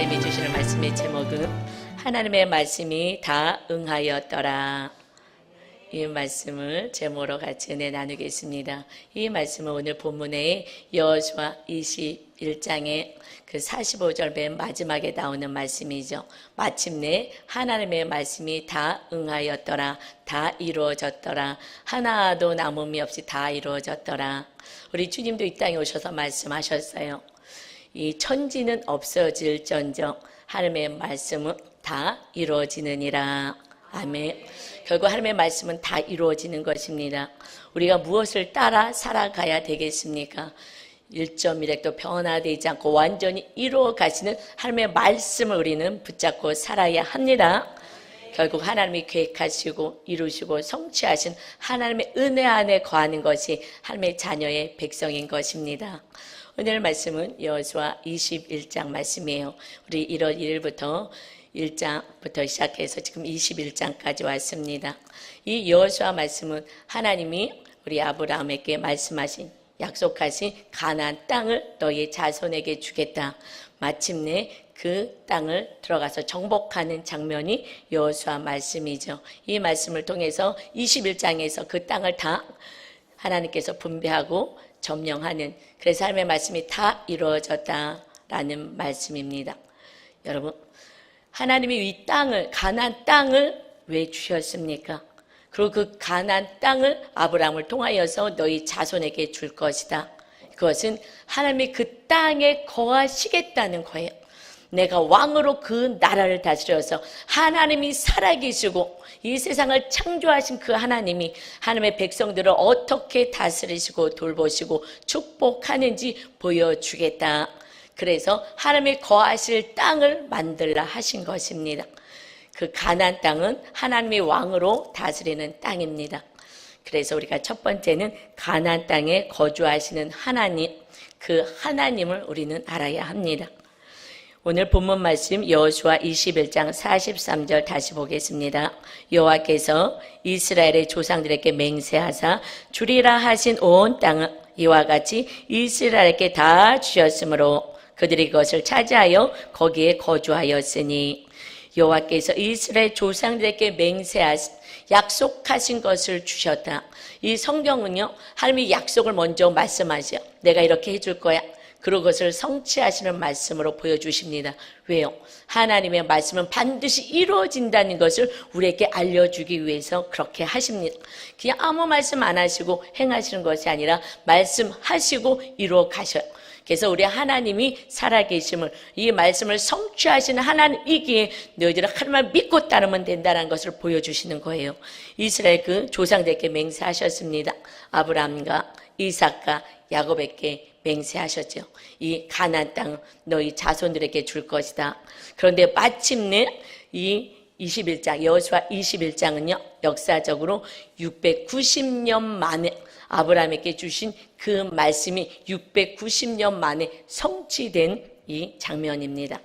하나님이 주시는 말씀의 제목은 하나님의 말씀이 다 응하였더라. 이 말씀을 제목으로 같이 은혜 나누겠습니다. 이 말씀은 오늘 본문의 여호수아 21장의 그 45절 맨 마지막에 나오는 말씀이죠. 마침내 하나님의 말씀이 다 응하였더라. 다 이루어졌더라. 하나도 남음이 없이 다 이루어졌더라. 우리 주님도 이 땅에 오셔서 말씀하셨어요. 이 천지는 없어질전정 하나님의 말씀은 다 이루어지느니라. 아멘. 결국 하나님의 말씀은 다 이루어지는 것입니다. 우리가 무엇을 따라 살아가야 되겠습니까? 1.1획도 변화되지 않고 완전히 이루어 가시는 하나님의 말씀을 우리는 붙잡고 살아야 합니다. 결국 하나님이 계획하시고 이루시고 성취하신 하나님의 은혜 안에 거하는 것이 하나님의 자녀의 백성인 것입니다. 오늘 말씀은 여호수아 21장 말씀이에요. 우리 1월 1일부터 1장부터 시작해서 지금 21장까지 왔습니다. 이 여호수아 말씀은 하나님이 우리 아브라함에게 말씀하신 약속하신 가나안 땅을 너희 자손에게 주겠다. 마침내 그 땅을 들어가서 정복하는 장면이 여호수아 말씀이죠. 이 말씀을 통해서 21장에서 그 땅을 다 하나님께서 분배하고 점령하는, 그래서 하나님의 말씀이 다 이루어졌다라는 말씀입니다. 여러분, 하나님이 이 땅을, 가나안 땅을 왜 주셨습니까? 그리고 그 가나안 땅을 아브라함을 통하여서 너희 자손에게 줄 것이다. 그것은 하나님이 그 땅에 거하시겠다는 거예요. 내가 왕으로 그 나라를 다스려서 하나님이 살아계시고 이 세상을 창조하신 그 하나님이 하나님의 백성들을 어떻게 다스리시고 돌보시고 축복하는지 보여주겠다. 그래서 하나님이 거하실 땅을 만들라 하신 것입니다. 그 가나안 땅은 하나님이 왕으로 다스리는 땅입니다. 그래서 우리가 첫 번째는 가나안 땅에 거주하시는 하나님, 그 하나님을 우리는 알아야 합니다. 오늘 본문 말씀 여호수아 21장 43절 다시 보겠습니다. 여호와께서 이스라엘의 조상들에게 맹세하사 주리라 하신 온 땅은 이와 같이 이스라엘에게 다 주셨으므로 그들이 그것을 차지하여 거기에 거주하였으니, 여호와께서 이스라엘 조상들에게 맹세하신 약속하신 것을 주셨다. 이 성경은요, 하나님이 약속을 먼저 말씀하셔. 내가 이렇게 해줄 거야. 그리고 그것을 성취하시는 말씀으로 보여주십니다. 왜요? 하나님의 말씀은 반드시 이루어진다는 것을 우리에게 알려주기 위해서 그렇게 하십니다. 그냥 아무 말씀 안 하시고 행하시는 것이 아니라 말씀하시고 이루어 가셔요. 그래서 우리 하나님이 살아계심을, 이 말씀을 성취하시는 하나님이기에 너희들은 하나님을 믿고 따르면 된다는 것을 보여주시는 거예요. 이스라엘 그 조상들에게 맹세하셨습니다. 아브라함과 이삭과 야곱에게 맹세하셨죠. 이 가나안 땅 너희 자손들에게 줄 것이다. 그런데 마침내 이 21장, 여호수아 21장은요, 역사적으로 690년 만에 아브라함에게 주신 그 말씀이 690년 만에 성취된 이 장면입니다.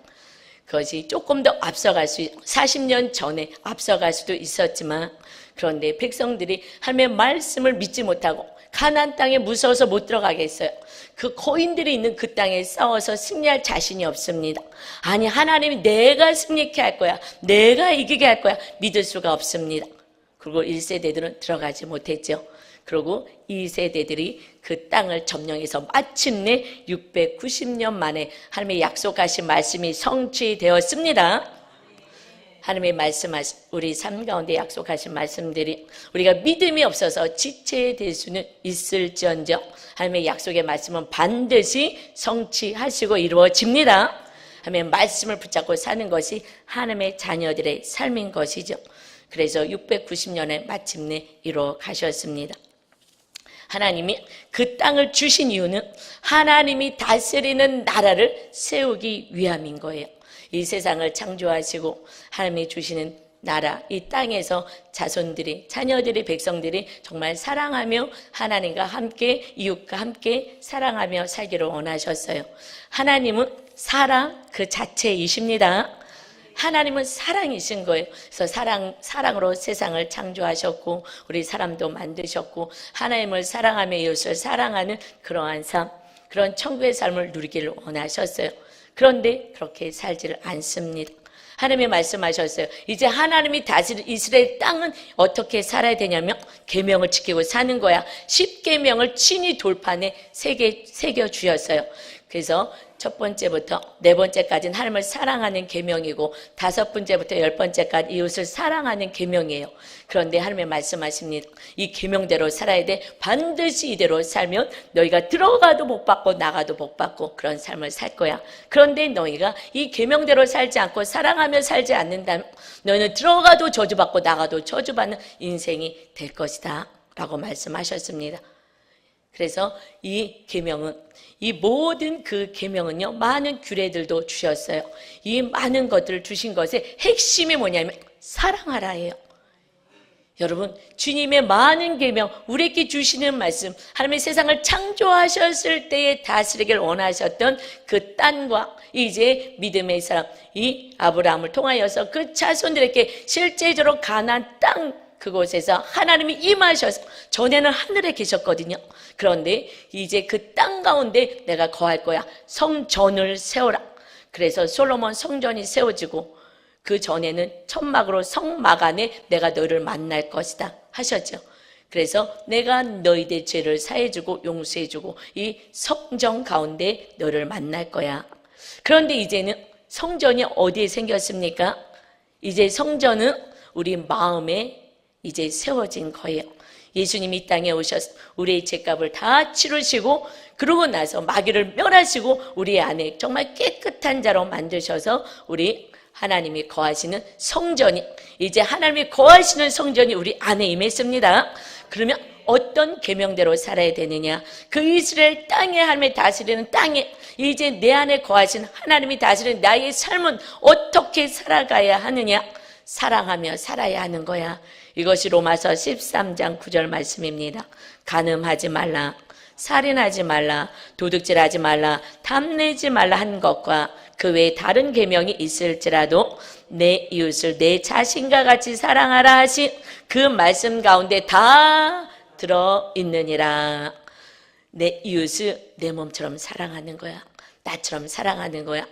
그것이 조금 더 앞서갈 수, 40년 전에 앞서갈 수도 있었지만, 그런데 백성들이 하나님의 말씀을 믿지 못하고 가나안 땅에 무서워서 못 들어가겠어요. 그 거인들이 있는 그 땅에 싸워서 승리할 자신이 없습니다. 아니, 하나님이 내가 승리케 할 거야, 내가 이기게 할 거야, 믿을 수가 없습니다. 그리고 1세대들은 들어가지 못했죠. 그리고 2세대들이 그 땅을 점령해서 마침내 690년 만에 하나님의 약속하신 말씀이 성취되었습니다. 하나님의 말씀하신 우리 삶 가운데 약속하신 말씀들이 우리가 믿음이 없어서 지체될 수는 있을지언정 하나님의 약속의 말씀은 반드시 성취하시고 이루어집니다. 하나님의 말씀을 붙잡고 사는 것이 하나님의 자녀들의 삶인 것이죠. 그래서 690년에 마침내 이루어 가셨습니다. 하나님이 그 땅을 주신 이유는 하나님이 다스리는 나라를 세우기 위함인 거예요. 이 세상을 창조하시고 하나님이 주시는 나라, 이 땅에서 자손들이, 자녀들이, 백성들이 정말 사랑하며 하나님과 함께, 이웃과 함께 사랑하며 살기를 원하셨어요. 하나님은 사랑 그 자체이십니다. 하나님은 사랑이신 거예요. 그래서 사랑으로 세상을 창조하셨고 우리 사람도 만드셨고 하나님을 사랑하며 이웃을 사랑하는 그러한 삶, 그런 천국의 삶을 누리기를 원하셨어요. 그런데 그렇게 살지를 않습니다. 하나님이 말씀하셨어요. 이제 하나님이 다스릴 이스라엘 땅은 어떻게 살아야 되냐면 계명을 지키고 사는 거야. 10계명을 친히 돌판에 새겨 주셨어요. 그래서 첫 번째부터 네 번째까지는 하나님을 사랑하는 계명이고 다섯 번째부터 열 번째까지 이웃을 사랑하는 계명이에요. 그런데 하나님이 말씀하십니다. 이 계명대로 살아야 돼. 반드시 이대로 살면 너희가 들어가도 복 받고 나가도 복 받고 그런 삶을 살 거야. 그런데 너희가 이 계명대로 살지 않고 사랑하며 살지 않는다면 너희는 들어가도 저주받고 나가도 저주받는 인생이 될 것이다 라고 말씀하셨습니다. 그래서 이 계명은 이 모든 그 계명은요 많은 규례들도 주셨어요. 이 많은 것들을 주신 것의 핵심이 뭐냐면 사랑하라예요. 여러분 주님의 많은 계명 우리에게 주시는 말씀 하나님의 세상을 창조하셨을 때에 다스리기를 원하셨던 그 땅과 이제 믿음의 사람 이 아브라함을 통하여서 그 자손들에게 실제적으로 가나안 땅 그곳에서 하나님이 임하셔서 전에는 하늘에 계셨거든요. 그런데 이제 그 땅 가운데 내가 거할 거야. 성전을 세워라. 그래서 솔로몬 성전이 세워지고 그 전에는 천막으로 성막 안에 내가 너를 만날 것이다 하셨죠. 그래서 내가 너희들 죄를 사해주고 용서해주고 이 성전 가운데 너를 만날 거야. 그런데 이제는 성전이 어디에 생겼습니까? 이제 성전은 우리 마음에 이제 세워진 거예요. 예수님이 이 땅에 오셔서 우리의 죄값을 다 치르시고 그러고 나서 마귀를 멸하시고 우리 안에 정말 깨끗한 자로 만드셔서 우리 하나님이 거하시는 성전이 이제 하나님이 거하시는 성전이 우리 안에 임했습니다. 그러면 어떤 계명대로 살아야 되느냐? 그 이스라엘 땅에 하나님이 다스리는 땅에 이제 내 안에 거하신 하나님이 다스리는 나의 삶은 어떻게 살아가야 하느냐? 사랑하며 살아야 하는 거야. 이것이 로마서 13장 9절 말씀입니다. 간음하지 말라, 살인하지 말라, 도둑질하지 말라, 탐내지 말라 한 것과 그 외에 다른 계명이 있을지라도 내 이웃을 내 자신과 같이 사랑하라 하신 그 말씀 가운데 다 들어있느니라. 내 이웃을 내 몸처럼 사랑하는 거야. 나처럼 사랑하는 거야.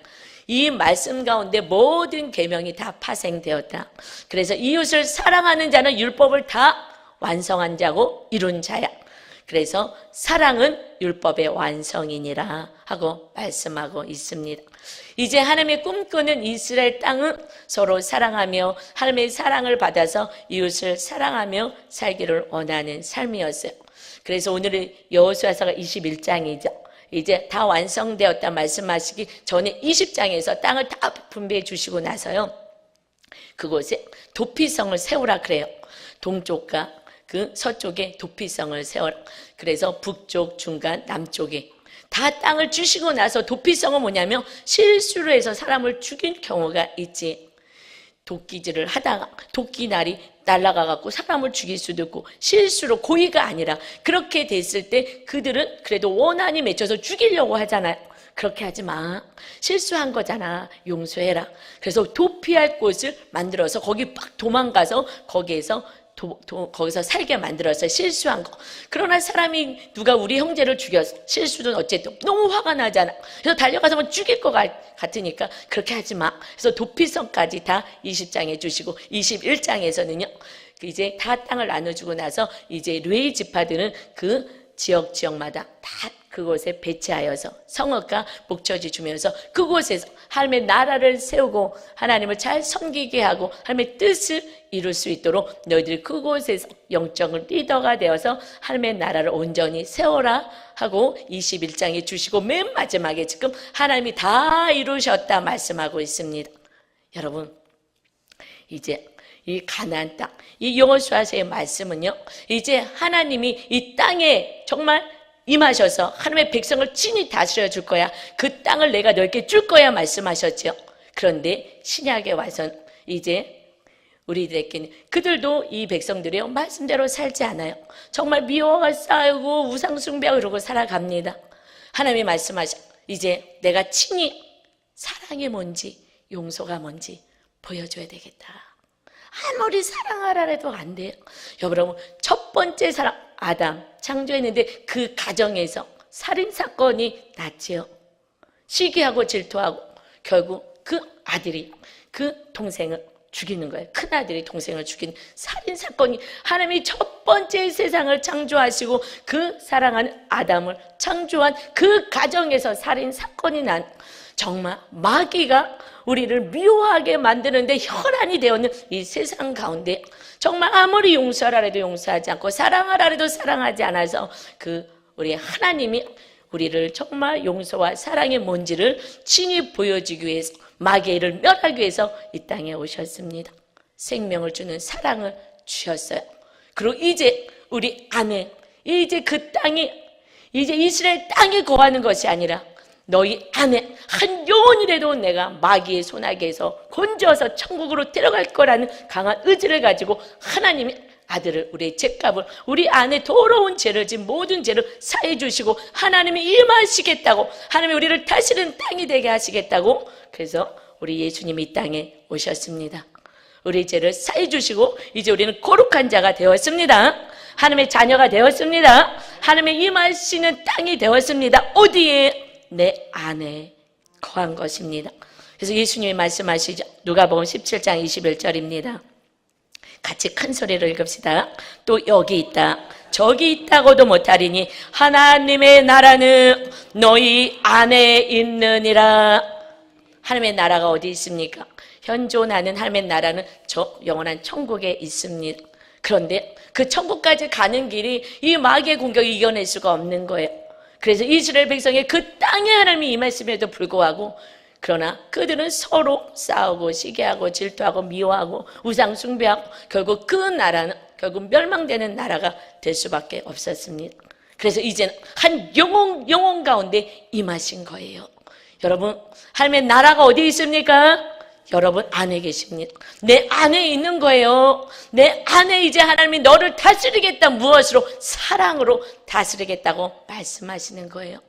이 말씀 가운데 모든 계명이 다 파생되었다. 그래서 이웃을 사랑하는 자는 율법을 다 완성한 자고 이룬 자야. 그래서 사랑은 율법의 완성이니라 하고 말씀하고 있습니다. 이제 하나님의 꿈꾸는 이스라엘 땅은 서로 사랑하며 하나님의 사랑을 받아서 이웃을 사랑하며 살기를 원하는 삶이었어요. 그래서 오늘은 여호수아서가 21장이죠. 이제 다 완성되었다 말씀하시기 전에 20장에서 땅을 다 분배해 주시고 나서요. 그곳에 도피성을 세우라 그래요. 동쪽과 그 서쪽에 도피성을 세워라. 그래서 북쪽, 중간, 남쪽에 다 땅을 주시고 나서 도피성은 뭐냐면 실수로 해서 사람을 죽인 경우가 있지. 도끼질을 하다가 도끼날이 날아가갖고 사람을 죽일 수도 있고 실수로 고의가 아니라 그렇게 됐을 때 그들은 그래도 원한이 맺혀서 죽이려고 하잖아요. 그렇게 하지 마. 실수한 거잖아. 용서해라. 그래서 도피할 곳을 만들어서 거기 막 도망가서 거기에서 거기서 살게 만들어서 실수한 거. 그러나 사람이 누가 우리 형제를 죽였어. 실수는 어쨌든 너무 화가 나잖아. 그래서 달려가서 뭐 죽일 것 같으니까 그렇게 하지 마. 그래서 도피성까지 다 20장에 주시고 21장에서는요. 이제 다 땅을 나눠주고 나서 이제 레위 지파들은 그 지역마다 다 그곳에 배치하여서 성읍과 목젖이 주면서 그곳에서 하나님의 나라를 세우고 하나님을 잘 섬기게 하고 하나님의 뜻을 이룰 수 있도록 너희들이 그곳에서 영적 리더가 되어서 하나님의 나라를 온전히 세워라 하고 21장에 주시고 맨 마지막에 지금 하나님이 다 이루셨다 말씀하고 있습니다. 여러분 이제 이 가나안 땅, 이 여호수아서의 말씀은요, 이제 하나님이 이 땅에 정말 임하셔서 하나님의 백성을 친히 다스려 줄 거야. 그 땅을 내가 너에게 줄 거야 말씀하셨죠. 그런데 신약에 와서는 이제 우리들에게는 그들도 이 백성들이요 말씀대로 살지 않아요. 정말 미워가 쌓이고 우상숭배하고 이러고 살아갑니다. 하나님이 말씀하셔. 이제 내가 친히 사랑이 뭔지 용서가 뭔지 보여줘야 되겠다. 아무리 사랑하라 해도 안 돼요. 여러분 첫 번째 사랑 아담 창조했는데 그 가정에서 살인사건이 났지요. 시기하고 질투하고 결국 그 아들이 그 동생을 죽이는 거예요. 큰아들이 동생을 죽인 살인사건이, 하나님이 첫 번째 세상을 창조하시고 그 사랑하는 아담을 창조한 그 가정에서 살인사건이 난, 정말 마귀가 우리를 미워하게 만드는데 혈안이 되어있는 이 세상 가운데 정말 아무리 용서하라 해도 용서하지 않고 사랑하라 해도 사랑하지 않아서 그 우리 하나님이 우리를 정말 용서와 사랑의 뭔지를 친히 보여주기 위해서, 마귀의 일을 멸하기 위해서 이 땅에 오셨습니다. 생명을 주는 사랑을 주셨어요. 그리고 이제 우리 안에, 이제 그 땅이, 이제 이스라엘 땅에 거하는 것이 아니라 너희 안에 한 영혼이라도 내가 마귀의 손아귀에서 건져서 천국으로 데려갈 거라는 강한 의지를 가지고 하나님이 아들을, 우리의 죄값을, 우리 안에 더러운 죄를 진 모든 죄를 사해 주시고 하나님이 임하시겠다고, 하나님이 우리를 다스리는 땅이 되게 하시겠다고, 그래서 우리 예수님이 이 땅에 오셨습니다. 우리 죄를 사해 주시고 이제 우리는 거룩한 자가 되었습니다. 하나님의 자녀가 되었습니다. 하나님의 임하시는 땅이 되었습니다. 어디에? 내 안에 거한 것입니다. 그래서 예수님이 말씀하시죠. 누가복음 17장 21절입니다. 같이 큰 소리로 읽읍시다. 또 여기 있다, 저기 있다고도 못하리니 하나님의 나라는 너희 안에 있느니라. 하나님의 나라가 어디 있습니까? 현존하는 하나님의 나라는 저 영원한 천국에 있습니다. 그런데 그 천국까지 가는 길이 이 마귀의 공격을 이겨낼 수가 없는 거예요. 그래서 이스라엘 백성의 그 땅에 하나님이 임했음에도 불구하고, 그러나 그들은 서로 싸우고 시기하고 질투하고 미워하고 우상 숭배하고 결국 그 나라는 결국 멸망되는 나라가 될 수밖에 없었습니다. 그래서 이제는 한 영혼 가운데 임하신 거예요. 여러분, 하나님의 나라가 어디 있습니까? 여러분 안에 계십니다. 내 안에 있는 거예요. 내 안에 이제 하나님이 너를 다스리겠다. 무엇으로? 사랑으로 다스리겠다고 말씀하시는 거예요.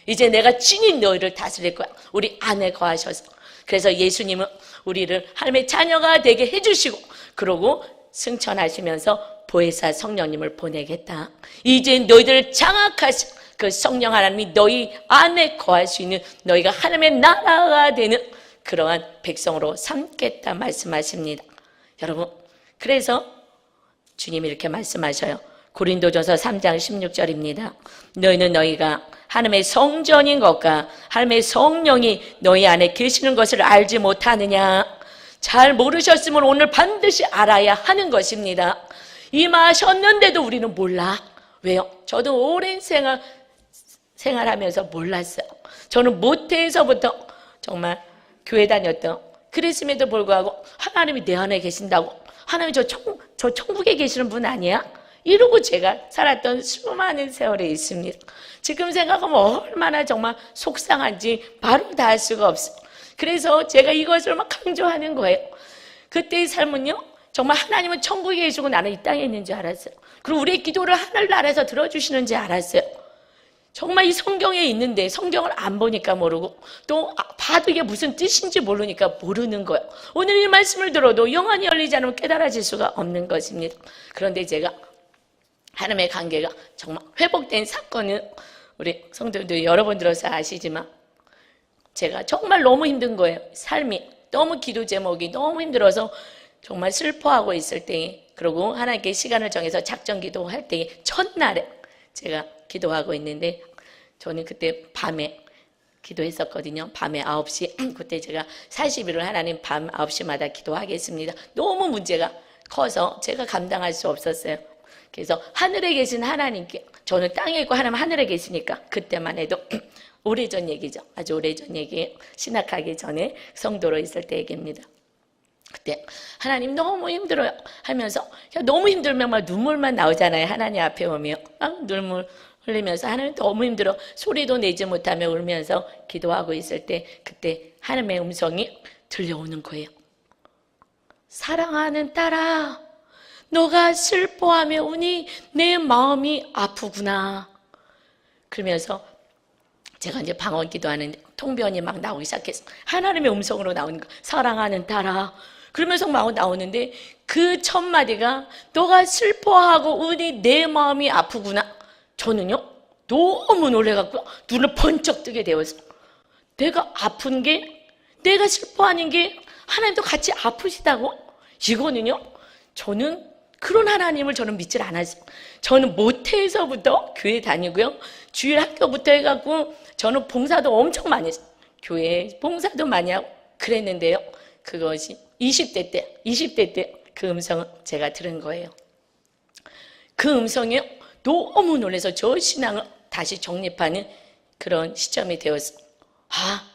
이제 내가 친히 너희를 다스릴 거야. 우리 안에 거하셔서. 그래서 예수님은 우리를 하나님의 자녀가 되게 해주시고, 그러고 승천하시면서 보혜사 성령님을 보내겠다. 이제 너희들을 장악하신 그 성령 하나님이 너희 안에 거할 수 있는, 너희가 하나님의 나라가 되는 그러한 백성으로 삼겠다 말씀하십니다. 여러분, 그래서 주님이 이렇게 말씀하셔요. 고린도전서 3장 16절입니다. 너희는 너희가 하나님의 성전인 것과 하나님의 성령이 너희 안에 계시는 것을 알지 못하느냐? 잘 모르셨으면 오늘 반드시 알아야 하는 것입니다. 임하셨는데도 우리는 몰라. 왜요? 저도 오랜 생활하면서 몰랐어요. 저는 모태에서부터 정말 교회 다녔던, 그랬음에도 불구하고 하나님이 내 안에 계신다고, 하나님이 저 천국에 계시는 분 아니야? 이러고 제가 살았던 수많은 세월에 있습니다. 지금 생각하면 얼마나 정말 속상한지 바로 다 할 수가 없어. 그래서 제가 이것을 막 강조하는 거예요. 그때의 삶은요, 정말 하나님은 천국에 계시고 나는 이 땅에 있는 줄 알았어요. 그리고 우리의 기도를 하늘나라에서 들어주시는 줄 알았어요. 정말 이 성경에 있는데 성경을 안 보니까 모르고, 또 봐도 이게 무슨 뜻인지 모르니까 모르는 거예요. 오늘 이 말씀을 들어도 영안이 열리지 않으면 깨달아질 수가 없는 것입니다. 그런데 제가 하나님의 관계가 정말 회복된 사건은 우리 성도님들 여러 번 들어서 아시지만, 제가 정말 너무 힘든 거예요. 삶이 너무, 기도 제목이 너무 힘들어서 정말 슬퍼하고 있을 때에, 그리고 하나님께 시간을 정해서 작전 기도할 때에 첫날에 제가 기도하고 있는데, 저는 그때 밤에 기도했었거든요. 밤에 9시. 그때 제가 40일을 하나님 밤 9시마다 기도하겠습니다. 너무 문제가 커서 제가 감당할 수 없었어요. 그래서 하늘에 계신 하나님께, 저는 땅에 있고 하나님 하늘에 계시니까, 그때만 해도 오래전 얘기죠. 아주 오래전 얘기예요. 신학하기 전에 성도로 있을 때 얘기입니다. 그때 하나님 너무 힘들어요 하면서, 너무 힘들면 막 눈물만 나오잖아요. 하나님 앞에 오면 막 눈물 흘리면서 하나님 너무 힘들어, 소리도 내지 못하며 울면서 기도하고 있을 때, 그때 하나님의 음성이 들려오는 거예요. 사랑하는 딸아, 너가 슬퍼하며 우니 내 마음이 아프구나. 그러면서 제가 이제 방언 기도하는데 통변이 막 나오기 시작했어. 하나님의 음성으로 나오는 거. 사랑하는 딸아. 그러면서 막 나오는데, 그 첫 마디가 너가 슬퍼하고 우니 내 마음이 아프구나. 저는요, 너무 놀래갖고 눈을 번쩍 뜨게 되어서, 내가 아픈 게 내가 슬퍼하는 게 하나님도 같이 아프시다고? 이거는요, 저는 그런 하나님을 저는 믿질 않았어요. 저는 모태에서부터 교회 다니고요, 주일 학교부터 해갖고 저는 봉사도 엄청 많이 했어요. 교회 봉사도 많이 하고 그랬는데요, 그것이 20대 때 그 음성을 제가 들은 거예요. 그 음성이 너무 놀라서 저 신앙을 다시 정립하는 그런 시점이 되었어요. 아,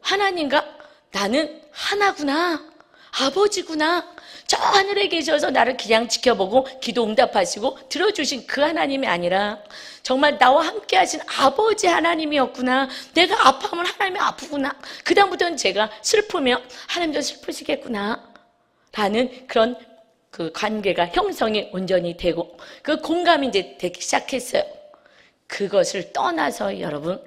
하나님과 나는 하나구나, 아버지구나. 저 하늘에 계셔서 나를 그냥 지켜보고 기도 응답하시고 들어주신 그 하나님이 아니라 정말 나와 함께 하신 아버지 하나님이었구나. 내가 아파하면 하나님이 아프구나. 그 다음부터는 제가 슬프면 하나님도 슬프시겠구나 라는 그런 그 관계가 형성이 온전히 되고 그 공감이 이제 되기 시작했어요. 그것을 떠나서 여러분,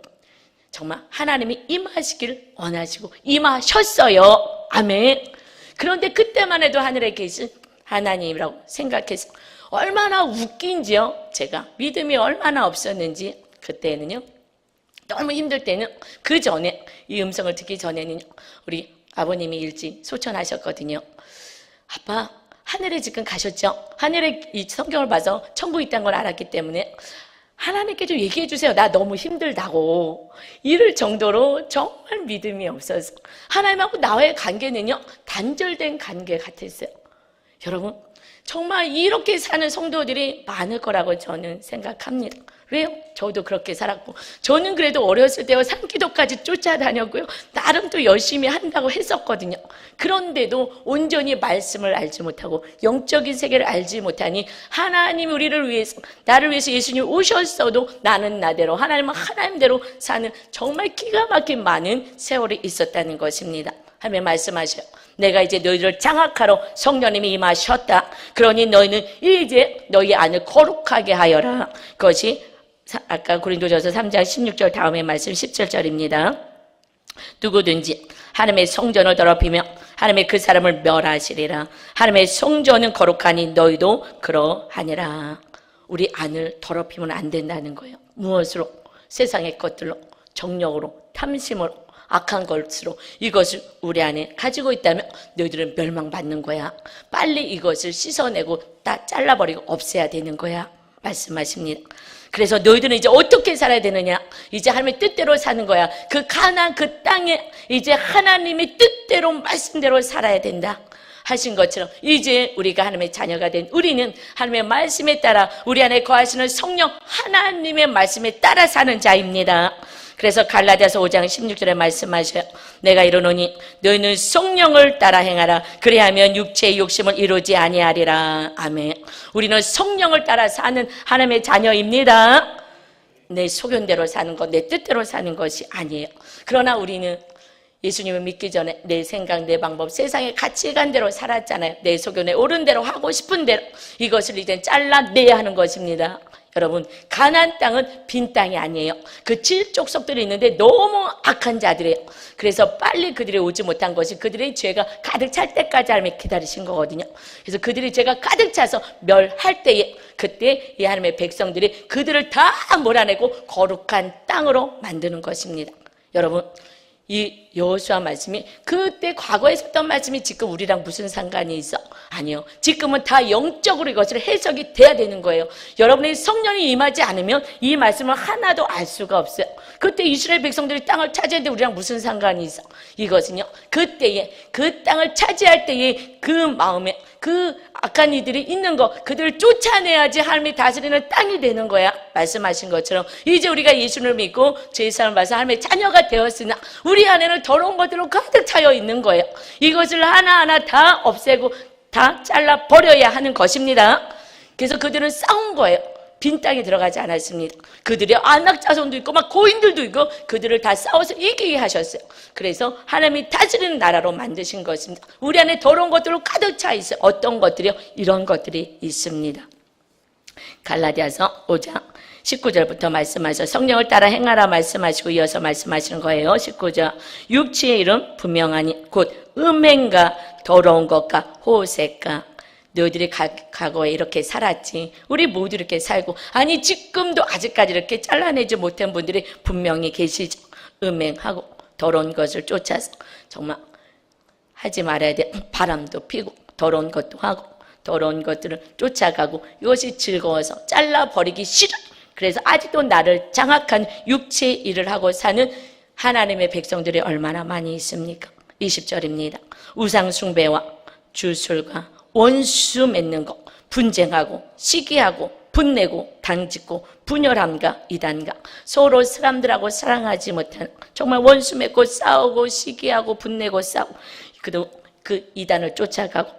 정말 하나님이 임하시길 원하시고 임하셨어요. 아멘. 그런데 그때만 해도 하늘에 계신 하나님이라고 생각해서 얼마나 웃긴지요. 제가 믿음이 얼마나 없었는지 그때는요, 너무 힘들 때는 그 전에 이 음성을 듣기 전에는 우리 아버님이 일찍 소천하셨거든요. 아빠 하늘에 지금 가셨죠? 하늘에 이 성경을 봐서 천국이 있다는 걸 알았기 때문에 하나님께 좀 얘기해 주세요. 나 너무 힘들다고. 이럴 정도로 정말 믿음이 없어서 하나님하고 나와의 관계는요, 단절된 관계 같았어요. 여러분, 정말 이렇게 사는 성도들이 많을 거라고 저는 생각합니다. 왜요? 저도 그렇게 살았고, 저는 그래도 어렸을 때와 산기도까지 쫓아다녔고요, 나름 또 열심히 한다고 했었거든요. 그런데도 온전히 말씀을 알지 못하고 영적인 세계를 알지 못하니 하나님이 우리를 위해서, 나를 위해서 예수님이 오셨어도 나는 나대로, 하나님은 하나님대로 사는 정말 기가 막힌 많은 세월이 있었다는 것입니다. 하나님 말씀하셔요. 내가 이제 너희를 장악하러 성령님이 임하셨다. 그러니 너희는 이제 너희 안을 거룩하게 하여라. 그것이 아까 고린도전서 3장 16절 다음에 말씀 17절입니다. 누구든지 하나님의 성전을 더럽히며 하나님의 그 사람을 멸하시리라. 하나님의 성전은 거룩하니 너희도 그러하니라. 우리 안을 더럽히면 안 된다는 거예요. 무엇으로? 세상의 것들로, 정력으로, 탐심으로, 악한 것으로 이것을 우리 안에 가지고 있다면 너희들은 멸망받는 거야. 빨리 이것을 씻어내고 다 잘라버리고 없애야 되는 거야. 말씀하십니다. 그래서 너희들은 이제 어떻게 살아야 되느냐? 이제 하나님의 뜻대로 사는 거야. 그 가나안 그 땅에 이제 하나님의 뜻대로 말씀대로 살아야 된다 하신 것처럼 이제 우리가 하나님의 자녀가 된 우리는 하나님의 말씀에 따라 우리 안에 거하시는 성령 하나님의 말씀에 따라 사는 자입니다. 그래서 갈라디아서 5장 16절에 말씀하셔요. 내가 이르노니 너희는 성령을 따라 행하라. 그리하면 육체의 욕심을 이루지 아니하리라. 아멘. 우리는 성령을 따라 사는 하나님의 자녀입니다. 내 소견대로 사는 것, 내 뜻대로 사는 것이 아니에요. 그러나 우리는 예수님을 믿기 전에 내 생각, 내 방법, 세상의 가치관대로 살았잖아요. 내 소견에 옳은 대로 하고 싶은 대로. 이것을 이제 잘라내야 하는 것입니다. 여러분, 가나안 땅은 빈 땅이 아니에요. 그 7족속들이 있는데 너무 악한 자들이에요. 그래서 빨리 그들이 오지 못한 것이 그들의 죄가 가득 찰 때까지 하나님이 기다리신 거거든요. 그래서 그들이 죄가 가득 차서 멸할 때에 그때 이 하나님의 백성들이 그들을 다 몰아내고 거룩한 땅으로 만드는 것입니다. 여러분, 이 여호수아 말씀이 그때 과거에 있었던 말씀이 지금 우리랑 무슨 상관이 있어? 아니요. 지금은 다 영적으로 이것을 해석이 돼야 되는 거예요. 여러분의 성령이 임하지 않으면 이 말씀을 하나도 알 수가 없어요. 그때 이스라엘 백성들이 땅을 차지했는데 우리랑 무슨 상관이 있어? 이것은요, 그때에 그 땅을 차지할 때에 그 마음에 그 악한 이들이 있는 거, 그들을 쫓아내야지 하나님이 다스리는 땅이 되는 거야. 말씀하신 것처럼 이제 우리가 예수를 믿고 죄의 사함을 받아서 하나님의 자녀가 되었으나 우리 안에는 더러운 것들로 가득 차여 있는 거예요. 이것을 하나하나 다 없애고 다 잘라버려야 하는 것입니다. 그래서 그들은 싸운 거예요. 빈 땅에 들어가지 않았습니다. 그들의 안락자손도 있고 막 고인들도 있고 그들을 다 싸워서 이기게 하셨어요. 그래서 하나님이 다스리는 나라로 만드신 것입니다. 우리 안에 더러운 것들로 가득 차 있어요. 어떤 것들이요? 이런 것들이 있습니다. 갈라디아서 5장 19절부터 말씀하셔 성령을 따라 행하라 말씀하시고 이어서 말씀하시는 거예요. 19절 육체의 이름 분명하니 곧 음행과 더러운 것과 호색과 너희들이 과거에 이렇게 살았지. 우리 모두 이렇게 살고 아니 지금도 아직까지 이렇게 잘라내지 못한 분들이 분명히 계시죠. 음행하고 더러운 것을 쫓아서 정말 하지 말아야 돼. 바람도 피고 더러운 것도 하고 더러운 것들을 쫓아가고 이것이 즐거워서 잘라버리기 싫어. 그래서 아직도 나를 장악한 육체의 일을 하고 사는 하나님의 백성들이 얼마나 많이 있습니까? 20절입니다. 우상 숭배와 주술과 원수 맺는 것, 분쟁하고 시기하고 분내고 당짓고 분열함과 이단과 서로 사람들하고 사랑하지 못하는 정말 원수 맺고 싸우고 시기하고 분내고 싸우고 그 이단을 쫓아가고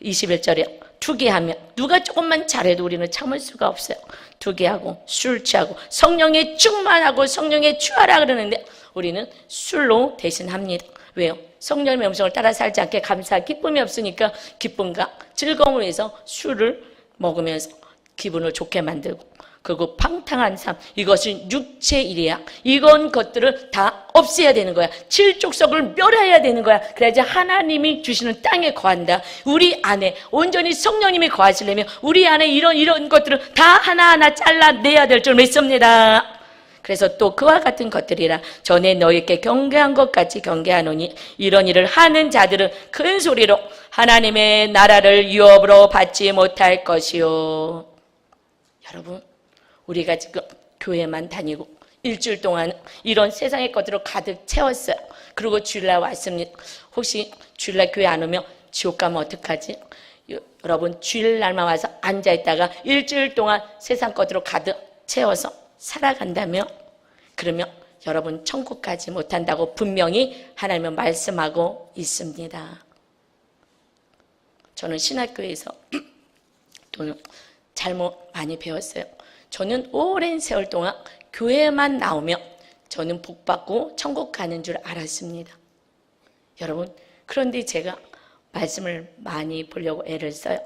21절에 투기하며 누가 조금만 잘해도 우리는 참을 수가 없어요. 투기하고 술 취하고 성령에 충만하고 성령에 취하라 그러는데 우리는 술로 대신합니다. 왜요? 성령의 음성을 따라 살지 않게 감사 기쁨이 없으니까 기쁨과 즐거움을 위해서 술을 먹으면서 기분을 좋게 만들고 그리고 방탕한 삶, 이것은 육체의 일이야. 이건 것들을 다 없애야 되는 거야. 칠족석을 멸해야 되는 거야. 그래야지 하나님이 주시는 땅에 거한다. 우리 안에 온전히 성령님이 거하시려면 우리 안에 이런 것들을 다 하나하나 잘라내야 될 줄 믿습니다. 그래서 또 그와 같은 것들이라 전에 너희에게 경계한 것 같이 경계하노니 이런 일을 하는 자들은 큰 소리로 하나님의 나라를 유업으로 받지 못할 것이요. 여러분, 우리가 지금 교회만 다니고 일주일 동안 이런 세상의 것들을 가득 채웠어요. 그리고 주일날 왔습니다. 혹시 주일날 교회 안 오면 지옥 가면 어떡하지? 여러분, 주일날만 와서 앉아있다가 일주일 동안 세상 것들을 가득 채워서 살아간다며? 그러면 여러분 천국 가지 못한다고 분명히 하나님은 말씀하고 있습니다. 저는 신학교에서 또는 잘못 많이 배웠어요. 저는 오랜 세월 동안 교회만 나오면 저는 복받고 천국 가는 줄 알았습니다. 여러분, 그런데 제가 말씀을 많이 보려고 애를 써요.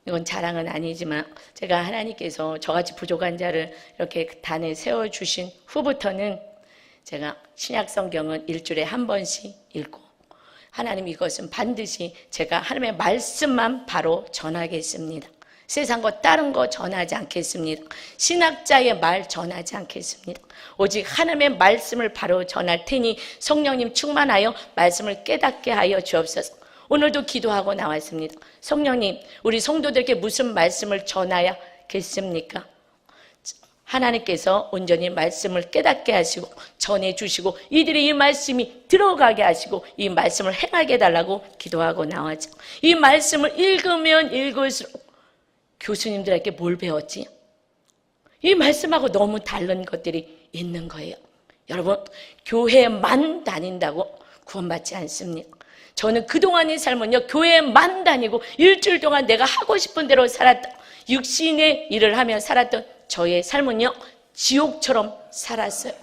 이건 자랑은 아니지만 제가 하나님께서 저같이 부족한 자를 이렇게 단에 세워주신 후부터는 제가 신약 성경은 일주일에 한 번씩 읽고 하나님 이것은 반드시 제가 하나님의 말씀만 바로 전하겠습니다. 세상 것 다른 거 전하지 않겠습니다. 신학자의 말 전하지 않겠습니다. 오직 하나님의 말씀을 바로 전할 테니 성령님 충만하여 말씀을 깨닫게 하여 주옵소서. 오늘도 기도하고 나왔습니다. 성령님, 우리 성도들에게 무슨 말씀을 전하야겠습니까? 하나님께서 온전히 말씀을 깨닫게 하시고 전해주시고 이들이 이 말씀이 들어가게 하시고 이 말씀을 행하게 해달라고 기도하고 나왔죠. 이 말씀을 읽으면 읽을수록 교수님들에게 뭘 배웠지? 이 말씀하고 너무 다른 것들이 있는 거예요. 여러분, 교회만 다닌다고 구원받지 않습니다. 저는 그동안의 삶은요, 교회만 다니고 일주일 동안 내가 하고 싶은 대로 살았던, 육신의 일을 하며 살았던 저의 삶은요, 지옥처럼 살았어요.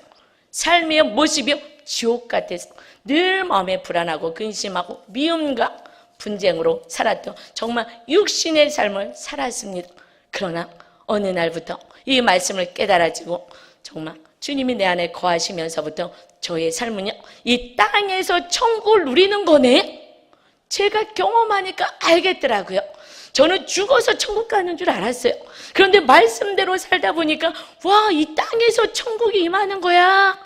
삶의 모습이요, 지옥 같아서 늘 마음에 불안하고 근심하고 미움과 분쟁으로 살았던 정말 육신의 삶을 살았습니다. 그러나 어느 날부터 이 말씀을 깨달아지고 정말 주님이 내 안에 거하시면서부터 저의 삶은요, 이 땅에서 천국을 누리는 거네? 제가 경험하니까 알겠더라고요. 저는 죽어서 천국 가는 줄 알았어요. 그런데 말씀대로 살다 보니까 와, 이 땅에서 천국이 임하는 거야.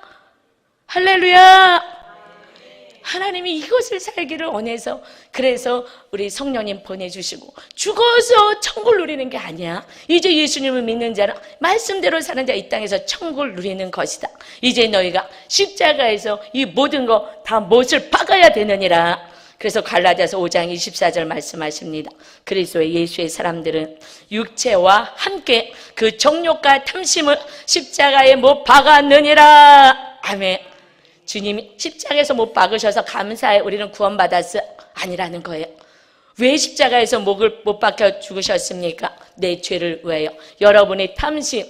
할렐루야. 하나님이 이것을 살기를 원해서 그래서 우리 성령님 보내주시고 죽어서 천국을 누리는 게 아니야. 이제 예수님을 믿는 자는 말씀대로 사는 자 이 땅에서 천국을 누리는 것이다. 이제 너희가 십자가에서 이 모든 거 다 못을 박아야 되느니라. 그래서 갈라디아서 5장 24절 말씀하십니다. 그리스도의 예수의 사람들은 육체와 함께 그 정욕과 탐심을 십자가에 못 박았느니라. 아멘. 주님이 십자가에서 못 박으셔서 감사해 우리는 구원받았어? 아니라는 거예요. 왜 십자가에서 목을 못 박혀 죽으셨습니까? 내 죄를 위하여. 여러분의 탐심,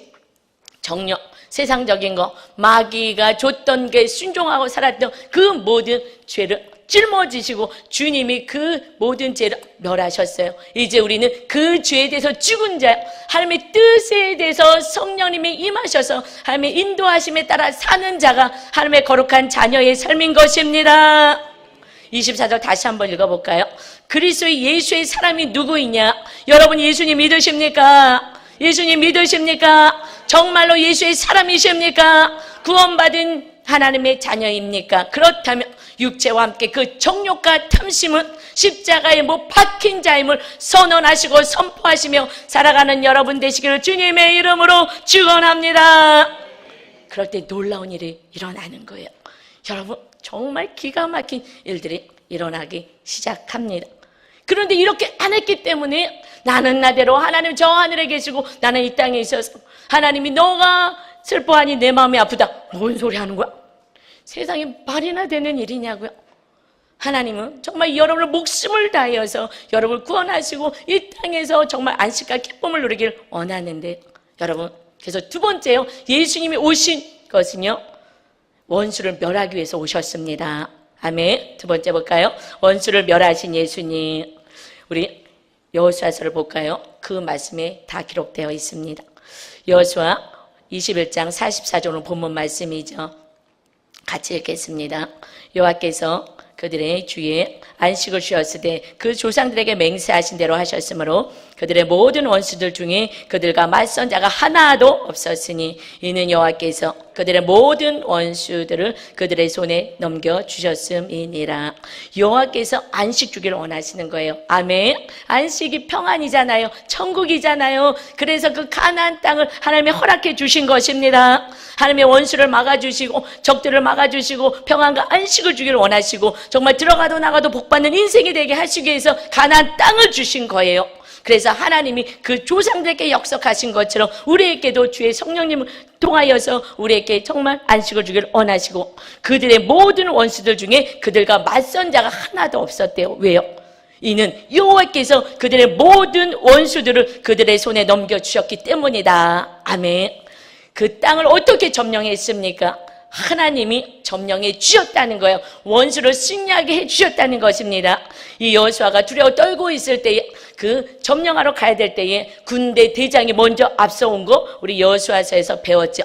정욕, 세상적인 거, 마귀가 줬던 게 순종하고 살았던 그 모든 죄를 짊어지시고 주님이 그 모든 죄를 멸하셨어요. 이제 우리는 그 죄에 대해서 죽은 자, 하나님의 뜻에 대해서 성령님이 임하셔서 하나님의 인도하심에 따라 사는 자가 하나님의 거룩한 자녀의 삶인 것입니다. 24절 다시 한번 읽어볼까요? 그리스도의 예수의 사람이 누구이냐? 여러분 예수님 믿으십니까? 예수님 믿으십니까? 정말로 예수의 사람이십니까? 구원받은 하나님의 자녀입니까? 그렇다면 육체와 함께 그 정욕과 탐심은 십자가에 못 박힌 자임을 선언하시고 선포하시며 살아가는 여러분 되시기를 주님의 이름으로 축원합니다. 그럴 때 놀라운 일이 일어나는 거예요. 여러분, 정말 기가 막힌 일들이 일어나기 시작합니다. 그런데 이렇게 안 했기 때문에 나는 나대로 하나님 저 하늘에 계시고 나는 이 땅에 있어서 하나님이 너가 슬퍼하니 내 마음이 아프다. 뭔 소리 하는 거야? 세상에 말이나 되는 일이냐고요? 하나님은 정말 여러분을 목숨을 다하여서 여러분을 구원하시고 이 땅에서 정말 안식과 기쁨을 누리길 원하는데, 여러분, 그래서 두 번째요, 예수님이 오신 것은요, 원수를 멸하기 위해서 오셨습니다. 아멘. 두 번째 볼까요? 원수를 멸하신 예수님. 우리 여호수아서를 볼까요? 그 말씀에 다 기록되어 있습니다. 여호수아 21장 44절은 본문 말씀이죠. 같이 읽겠습니다. 여호와께서 그들의 주에 안식을 주었으되 그 조상들에게 맹세하신 대로 하셨으므로 그들의 모든 원수들 중에 그들과 맞선 자가 하나도 없었으니 이는 여호와께서 그들의 모든 원수들을 그들의 손에 넘겨주셨음이니라. 여호와께서 안식 주기를 원하시는 거예요. 아멘. 안식이 평안이잖아요. 천국이잖아요. 그래서 그 가나안 땅을 하나님이 허락해 주신 것입니다. 하나님의 원수를 막아주시고 적들을 막아주시고 평안과 안식을 주기를 원하시고 정말 들어가도 나가도 복받는 인생이 되게 하시기 위해서 가나안 땅을 주신 거예요. 그래서 하나님이 그 조상들에게 역석하신 것처럼 우리에게도 주의 성령님을 통하여서 우리에게 정말 안식을 주기를 원하시고 그들의 모든 원수들 중에 그들과 맞선 자가 하나도 없었대요. 왜요? 이는 여호와께서 그들의 모든 원수들을 그들의 손에 넘겨주셨기 때문이다. 아멘. 그 땅을 어떻게 점령했습니까? 하나님이 점령해 주셨다는 거예요. 원수를 승리하게 해 주셨다는 것입니다. 이 여호수아가 두려워 떨고 있을 때에 그 점령하러 가야 될 때에 군대 대장이 먼저 앞서온 거 우리 여호수아서에서 배웠죠.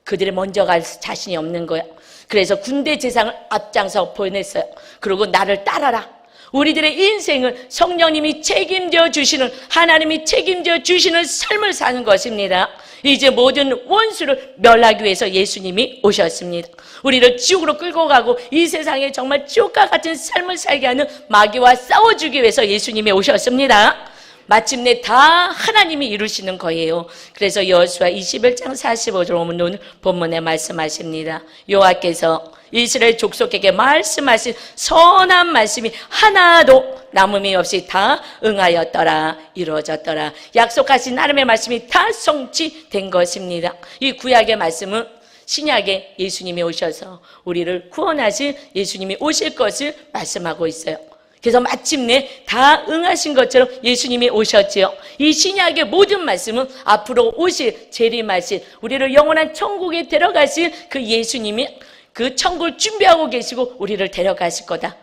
그들이 먼저 갈 자신이 없는 거야. 그래서 군대 제상을 앞장서 보냈어요. 그리고 나를 따라라. 우리들의 인생을 성령님이 책임져 주시는, 하나님이 책임져 주시는 삶을 사는 것입니다. 이제 모든 원수를 멸하기 위해서 예수님이 오셨습니다. 우리를 지옥으로 끌고 가고 이 세상에 정말 지옥과 같은 삶을 살게 하는 마귀와 싸워주기 위해서 예수님이 오셨습니다. 마침내 다 하나님이 이루시는 거예요. 그래서 여호수아 21장 45절 오늘 본문에 말씀하십니다. 여호와께서 이스라엘 족속에게 말씀하신 선한 말씀이 하나도 남음이 없이 다 응하였더라, 이루어졌더라. 약속하신 하나님의 말씀이 다 성취된 것입니다. 이 구약의 말씀은 신약에 예수님이 오셔서 우리를 구원하실 예수님이 오실 것을 말씀하고 있어요. 그래서 마침내 다 응하신 것처럼 예수님이 오셨지요. 이 신약의 모든 말씀은 앞으로 오실 재림하실 우리를 영원한 천국에 데려가실 그 예수님이 그 천국을 준비하고 계시고 우리를 데려가실 거다.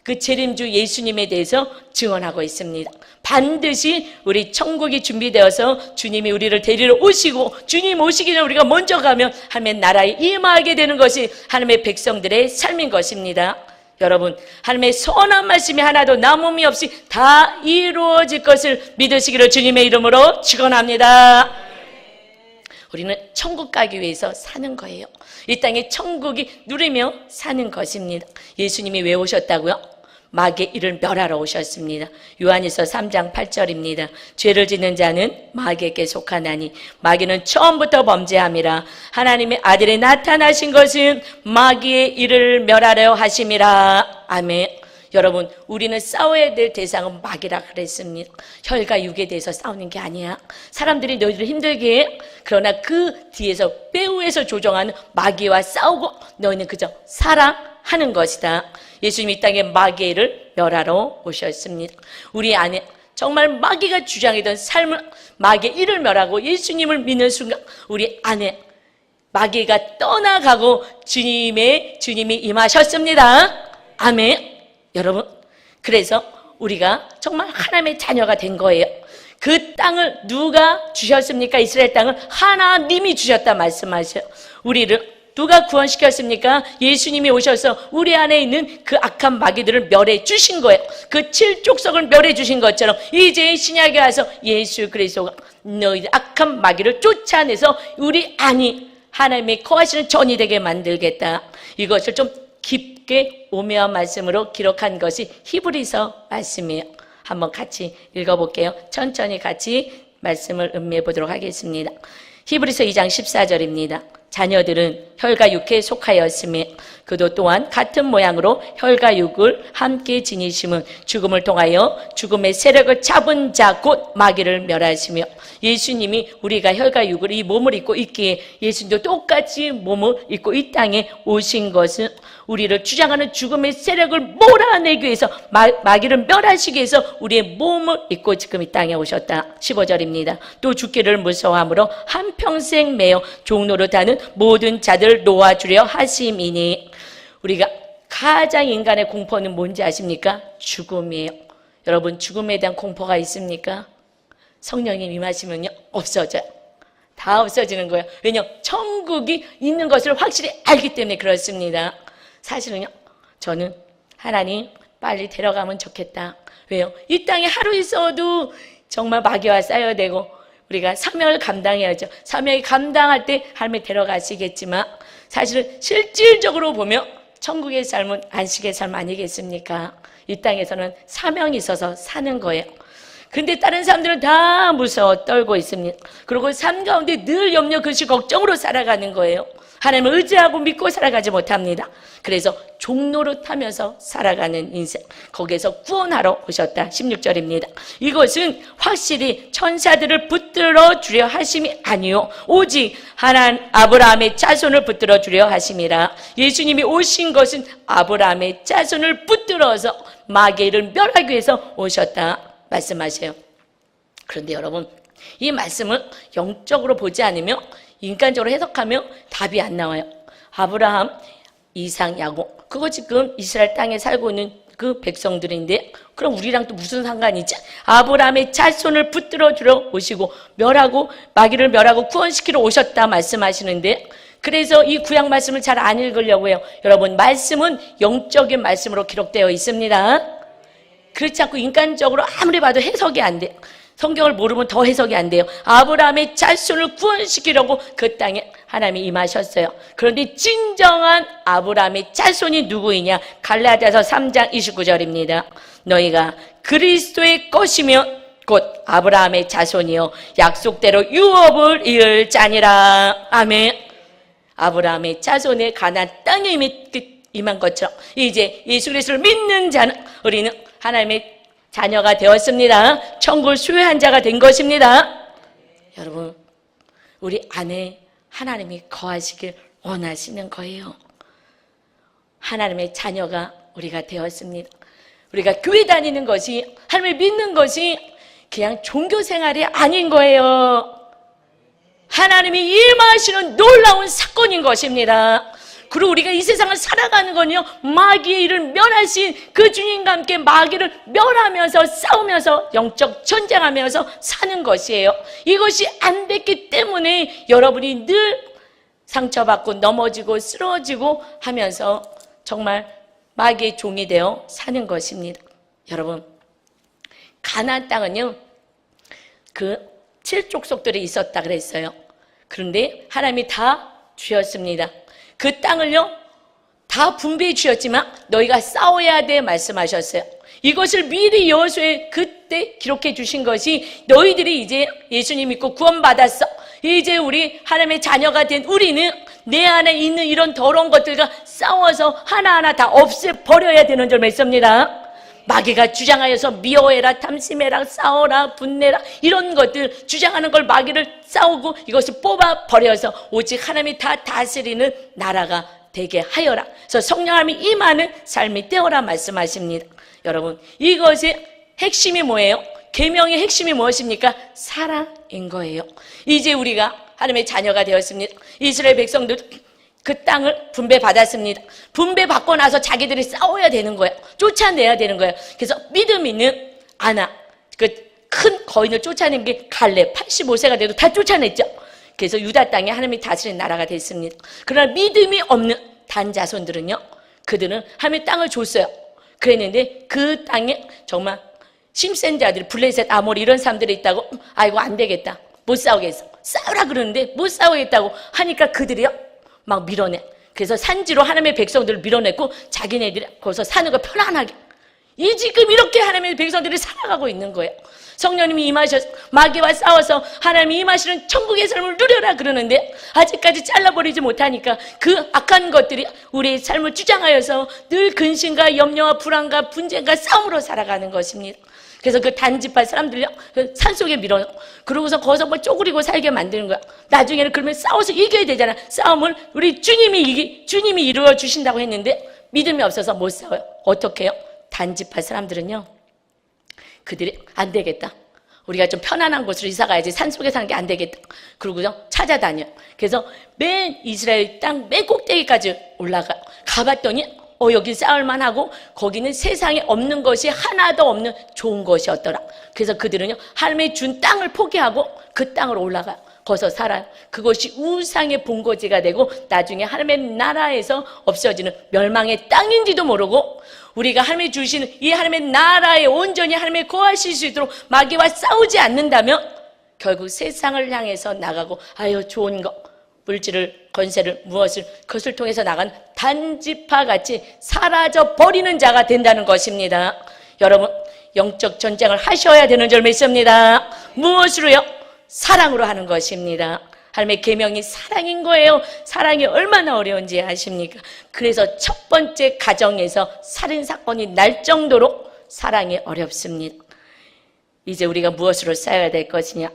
그 재림주 예수님에 대해서 증언하고 있습니다. 반드시 우리 천국이 준비되어서 주님이 우리를 데리러 오시고 주님 오시기 전에 우리가 먼저 가면 하나님의 나라에 임하게 되는 것이 하나님의 백성들의 삶인 것입니다. 여러분, 하나님의 선한 말씀이 하나도 남음이 없이 다 이루어질 것을 믿으시기를 주님의 이름으로 축원합니다. 우리는 천국 가기 위해서 사는 거예요. 이 땅에 천국이 누리며 사는 것입니다. 예수님이 왜 오셨다고요? 마귀의 일을 멸하러 오셨습니다. 요한일서 3장 8절입니다. 죄를 짓는 자는 마귀에게 속하나니 마귀는 처음부터 범죄함이라. 하나님의 아들이 나타나신 것은 마귀의 일을 멸하려 하심이라. 아멘. 여러분, 우리는 싸워야 될 대상은 마귀라 그랬습니다. 혈과 육에 대해서 싸우는 게 아니야. 사람들이 너희를 힘들게 해. 그러나 그 뒤에서 배후에서 조종하는 마귀와 싸우고 너희는 그저 사랑하는 것이다. 예수님이 이 땅에 마귀의 일을 멸하러 오셨습니다. 우리 안에 정말 마귀가 주장하던 삶을 마귀의 일을 멸하고 예수님을 믿는 순간 우리 안에 마귀가 떠나가고 주님이 임하셨습니다. 아멘. 여러분, 그래서 우리가 정말 하나님의 자녀가 된 거예요. 그 땅을 누가 주셨습니까? 이스라엘 땅을 하나님이 주셨다 말씀하셔요. 우리를 누가 구원시켰습니까? 예수님이 오셔서 우리 안에 있는 그 악한 마귀들을 멸해 주신 거예요. 그 칠족석을 멸해 주신 것처럼 이제 신약에 와서 예수 그리스도가 너희들 악한 마귀를 쫓아내서 우리 안이 하나님의 거하시는 전이 되게 만들겠다. 이것을 좀 깊게 오묘한 말씀으로 기록한 것이 히브리서 말씀이에요. 한번 같이 읽어볼게요. 천천히 같이 말씀을 음미해 보도록 하겠습니다. 히브리서 2장 14절입니다. 자녀들은 혈과 육에 속하였으며 그도 또한 같은 모양으로 혈과 육을 함께 지니심은 죽음을 통하여 죽음의 세력을 잡은 자 곧 마귀를 멸하시며, 예수님이 우리가 혈과 육을 이 몸을 입고 있기에 예수님도 똑같이 몸을 입고 이 땅에 오신 것은 우리를 주장하는 죽음의 세력을 몰아내기 위해서, 마귀를 멸하시기 위해서 우리의 몸을 입고 지금 이 땅에 오셨다. 15절입니다. 또 죽기를 무서워함으로 한평생 매어 종노릇하는 모든 자들 놓아주려 하심이니. 우리가 가장 인간의 공포는 뭔지 아십니까? 죽음이에요. 여러분, 죽음에 대한 공포가 있습니까? 성령님 임하시면요, 없어져요. 다 없어지는 거예요. 왜냐하면 천국이 있는 것을 확실히 알기 때문에 그렇습니다. 사실은요, 저는 하나님 빨리 데려가면 좋겠다. 왜요? 이 땅에 하루 있어도 정말 마귀와 싸워야 되고 우리가 사명을 감당해야죠. 사명이 감당할 때 하나님이 데려가시겠지만 사실은 실질적으로 보면 천국의 삶은 안식의 삶 아니겠습니까? 이 땅에서는 사명이 있어서 사는 거예요. 근데 다른 사람들은 다 무서워 떨고 있습니다. 그리고 삶 가운데 늘 염려, 근심, 걱정으로 살아가는 거예요. 하나님을 의지하고 믿고 살아가지 못합니다. 그래서 종노릇하면서 살아가는 인생, 거기에서 구원하러 오셨다. 16절입니다. 이것은 확실히 천사들을 붙들어 주려 하심이 아니요 오직 하나님 아브라함의 자손을 붙들어 주려 하심이라. 예수님이 오신 것은 아브라함의 자손을 붙들어서 마귀를 멸하기 위해서 오셨다 말씀하세요. 그런데 여러분, 이 말씀을 영적으로 보지 않으면, 인간적으로 해석하면 답이 안 나와요. 아브라함, 이삭, 야곱, 그거 지금 이스라엘 땅에 살고 있는 그 백성들인데 그럼 우리랑 또 무슨 상관이지? 아브라함의 자손을 붙들어 주러 오시고 마귀를 멸하고 구원시키러 오셨다 말씀하시는데, 그래서 이 구약 말씀을 잘 안 읽으려고 해요. 여러분, 말씀은 영적인 말씀으로 기록되어 있습니다. 그렇지 않고 인간적으로 아무리 봐도 해석이 안 돼요. 성경을 모르면 더 해석이 안 돼요. 아브라함의 자손을 구원시키려고 그 땅에 하나님이 임하셨어요. 그런데 진정한 아브라함의 자손이 누구이냐? 갈라디아서 3장 29절입니다. 너희가 그리스도의 것이며 곧 아브라함의 자손이요 약속대로 유업을 이을 자니라. 아멘. 아브라함의 자손의 가나안 땅에 임한 것처럼 이제 예수 그리스도를 믿는 자는, 우리는 하나님의 자녀가 되었습니다. 천국을 수혜한 자가 된 것입니다. 여러분, 우리 안에 하나님이 거하시길 원하시는 거예요. 하나님의 자녀가 우리가 되었습니다. 우리가 교회 다니는 것이, 하나님을 믿는 것이 그냥 종교 생활이 아닌 거예요. 하나님이 임하시는 놀라운 사건인 것입니다. 그리고 우리가 이 세상을 살아가는 건요, 마귀의 일을 멸하신 그 주님과 함께 마귀를 멸하면서 싸우면서 영적 전쟁하면서 사는 것이에요. 이것이 안 됐기 때문에 여러분이 늘 상처받고 넘어지고 쓰러지고 하면서 정말 마귀의 종이 되어 사는 것입니다. 여러분, 가나안 땅은요, 그 7족속들이 있었다 그랬어요. 그런데 하나님이 다 주셨습니다. 그 땅을요, 다 분배해 주셨지만 너희가 싸워야 돼 말씀하셨어요. 이것을 미리 여호수아에 그때 기록해 주신 것이, 너희들이 이제 예수님 믿고 구원받았어. 이제 우리 하나님의 자녀가 된 우리는 내 안에 있는 이런 더러운 것들과 싸워서 하나하나 다 없애버려야 되는 줄 믿습니다. 마귀가 주장하여서 미워해라, 탐심해라, 싸워라, 분내라, 이런 것들 주장하는 걸 마귀를 싸우고 이것을 뽑아버려서 오직 하나님이 다 다스리는 나라가 되게 하여라. 그래서 성령함이 임하는 삶이 되어라 말씀하십니다. 여러분, 이것의 핵심이 뭐예요? 계명의 핵심이 무엇입니까? 사랑인 거예요. 이제 우리가 하나님의 자녀가 되었습니다. 이스라엘 백성들 그 땅을 분배받았습니다. 분배받고 나서 자기들이 싸워야 되는 거예요. 쫓아내야 되는 거예요. 그래서 믿음 있는 아나, 그 큰 거인을 쫓아낸 게 갈렙, 85세가 돼도 다 쫓아냈죠. 그래서 유다 땅에 하나님이 다스리는 나라가 됐습니다. 그러나 믿음이 없는 단 자손들은요, 그들은 하나님의 땅을 줬어요. 그랬는데 그 땅에 정말 심센 자들이 블레셋, 아모리 이런 사람들이 있다고, 아이고 안 되겠다, 못 싸우겠어, 싸우라 그러는데 못 싸우겠다고 하니까 그들이요 막 밀어내. 그래서 산지로 하나님의 백성들을 밀어냈고 자기네들이 거기서 사는 거 편안하게. 이 지금 이렇게 하나님의 백성들이 살아가고 있는 거예요. 성령님이 임하셔서 마귀와 싸워서 하나님이 임하시는 천국의 삶을 누려라 그러는데 아직까지 잘라버리지 못하니까 그 악한 것들이 우리의 삶을 주장하여서 늘 근심과 염려와 불안과 분쟁과 싸움으로 살아가는 것입니다. 그래서 그 단지파 사람들요 그 산속에 밀어요. 그러고서 거기서 뭐 쪼그리고 살게 만드는 거야. 나중에는 그러면 싸워서 이겨야 되잖아. 싸움을 우리 주님이 이루어 주신다고 했는데 믿음이 없어서 못 싸워요. 어떻게 해요? 단지파 사람들은요 그들이 안 되겠다. 우리가 좀 편안한 곳으로 이사 가야지. 산속에 사는 게 안 되겠다. 그러고서 찾아다녀. 그래서 맨 이스라엘 땅 맨 꼭대기까지 올라가. 가봤더니 여기 싸울만 하고 거기는 세상에 없는 것이 하나도 없는 좋은 것이었더라. 그래서 그들은요 하나님이 준 땅을 포기하고 그 땅으로 올라가요. 거기서 살아요. 그것이 우상의 본거지가 되고 나중에 하나님의 나라에서 없어지는 멸망의 땅인지도 모르고 우리가 하나님이 주시는 이 하나님의 나라에 온전히 하나님이 거하실 수 있도록 마귀와 싸우지 않는다면 결국 세상을 향해서 나가고 아유 좋은 거 물질을 권세를 무엇을 그것을 통해서 나간 단지파같이 사라져버리는 자가 된다는 것입니다. 여러분 영적 전쟁을 하셔야 되는 줄 믿습니다. 무엇으로요? 사랑으로 하는 것입니다. 하나님의 계명이 사랑인 거예요. 사랑이 얼마나 어려운지 아십니까? 그래서 첫 번째 가정에서 살인사건이 날 정도로 사랑이 어렵습니다. 이제 우리가 무엇으로 싸워야 될 것이냐?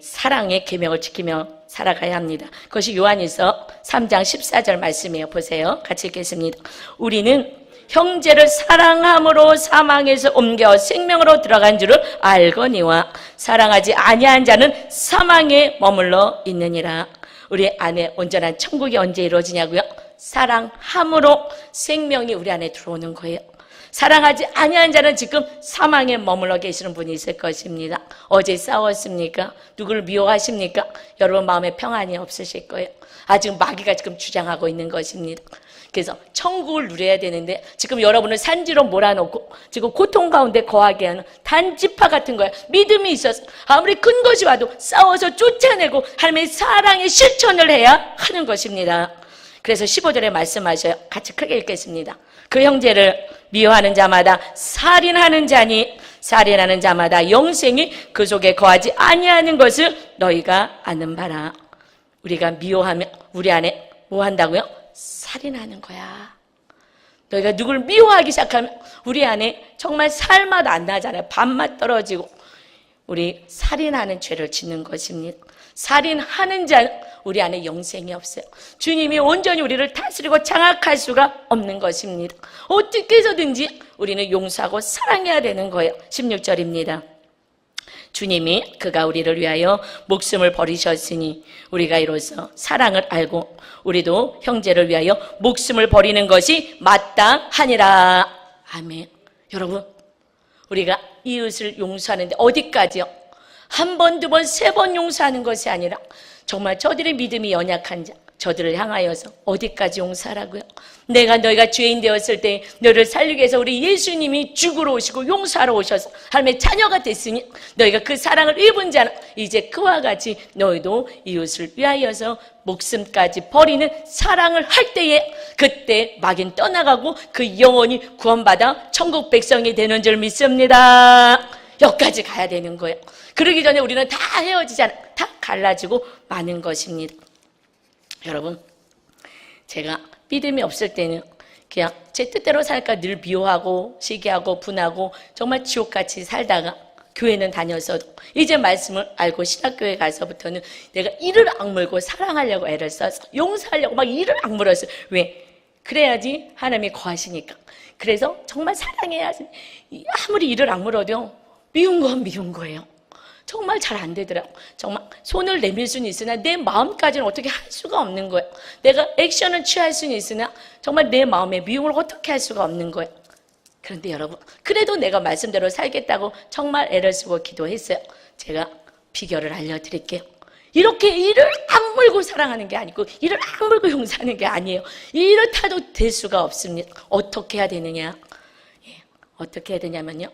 사랑의 계명을 지키며 살아가야 합니다. 그것이 요한일서 3장 14절 말씀이에요. 보세요. 같이 읽겠습니다. 우리는 형제를 사랑함으로 사망에서 옮겨 생명으로 들어간 줄을 알거니와 사랑하지 아니한 자는 사망에 머물러 있느니라. 우리 안에 온전한 천국이 언제 이루어지냐고요? 사랑함으로 생명이 우리 안에 들어오는 거예요. 사랑하지 아니한 자는 지금 사망에 머물러 계시는 분이 있을 것입니다. 어제 싸웠습니까? 누구를 미워하십니까? 여러분 마음에 평안이 없으실 거예요. 아직 마귀가 지금 주장하고 있는 것입니다. 그래서 천국을 누려야 되는데 지금 여러분을 산지로 몰아놓고 지금 고통 가운데 거하게 하는 단지파 같은 거예요. 믿음이 있어서 아무리 큰 것이 와도 싸워서 쫓아내고 하나님의 사랑의 실천을 해야 하는 것입니다. 그래서 15절에 말씀하셔요. 같이 크게 읽겠습니다. 그 형제를 미워하는 자마다 살인하는 자니 살인하는 자마다 영생이 그 속에 거하지 아니하는 것을 너희가 아는 바라. 우리가 미워하면 우리 안에 뭐 한다고요? 살인하는 거야. 너희가 누굴 미워하기 시작하면 우리 안에 정말 살맛 안 나잖아요. 밥맛 떨어지고 우리 살인하는 죄를 짓는 것입니다. 살인하는 자는 우리 안에 영생이 없어요. 주님이 온전히 우리를 다스리고 장악할 수가 없는 것입니다. 어떻게 해서든지 우리는 용서하고 사랑해야 되는 거예요. 16절입니다. 주님이 그가 우리를 위하여 목숨을 버리셨으니 우리가 이로써 사랑을 알고 우리도 형제를 위하여 목숨을 버리는 것이 마땅하니라. 아멘. 여러분 우리가 이웃을 용서하는데 어디까지요? 한 번, 두 번, 세 번 용서하는 것이 아니라 정말 저들의 믿음이 연약한 자 저들을 향하여서 어디까지 용서하라고요? 너희가 죄인 되었을 때 너를 살리기 위해서 우리 예수님이 죽으러 오시고 용서하러 오셔서 하나님의 자녀가 됐으니 너희가 그 사랑을 입은 자는 이제 그와 같이 너희도 이웃을 위하여서 목숨까지 버리는 사랑을 할 때에 그때 마귀는 떠나가고 그 영혼이 구원받아 천국 백성이 되는 줄 믿습니다. 여기까지 가야 되는 거예요. 그러기 전에 우리는 다 헤어지잖아요. 다 갈라지고 마는 것입니다. 여러분 제가 믿음이 없을 때는 그냥 제 뜻대로 살까 늘 미워하고 시기하고 분하고 정말 지옥같이 살다가 교회는 다녀서도 이제 말씀을 알고 신학교에 가서부터는 내가 이를 악물고 사랑하려고 애를 써서 용서하려고 막 이를 악물었어요. 왜? 그래야지 하나님이 거하시니까. 그래서 정말 사랑해야지. 아무리 이를 악물어도 미운 건 미운 거예요. 정말 잘 안 되더라고. 정말 손을 내밀 수는 있으나 내 마음까지는 어떻게 할 수가 없는 거예요. 내가 액션을 취할 수는 있으나 정말 내 마음의 미움을 어떻게 할 수가 없는 거예요. 그런데 여러분 그래도 내가 말씀대로 살겠다고 정말 애를 쓰고 기도했어요. 제가 비결을 알려드릴게요. 이렇게 이를 악물고 사랑하는 게 아니고 이를 악물고 용서하는 게 아니에요. 이렇다도 될 수가 없습니다. 어떻게 해야 되느냐? 어떻게 해야 되냐면요.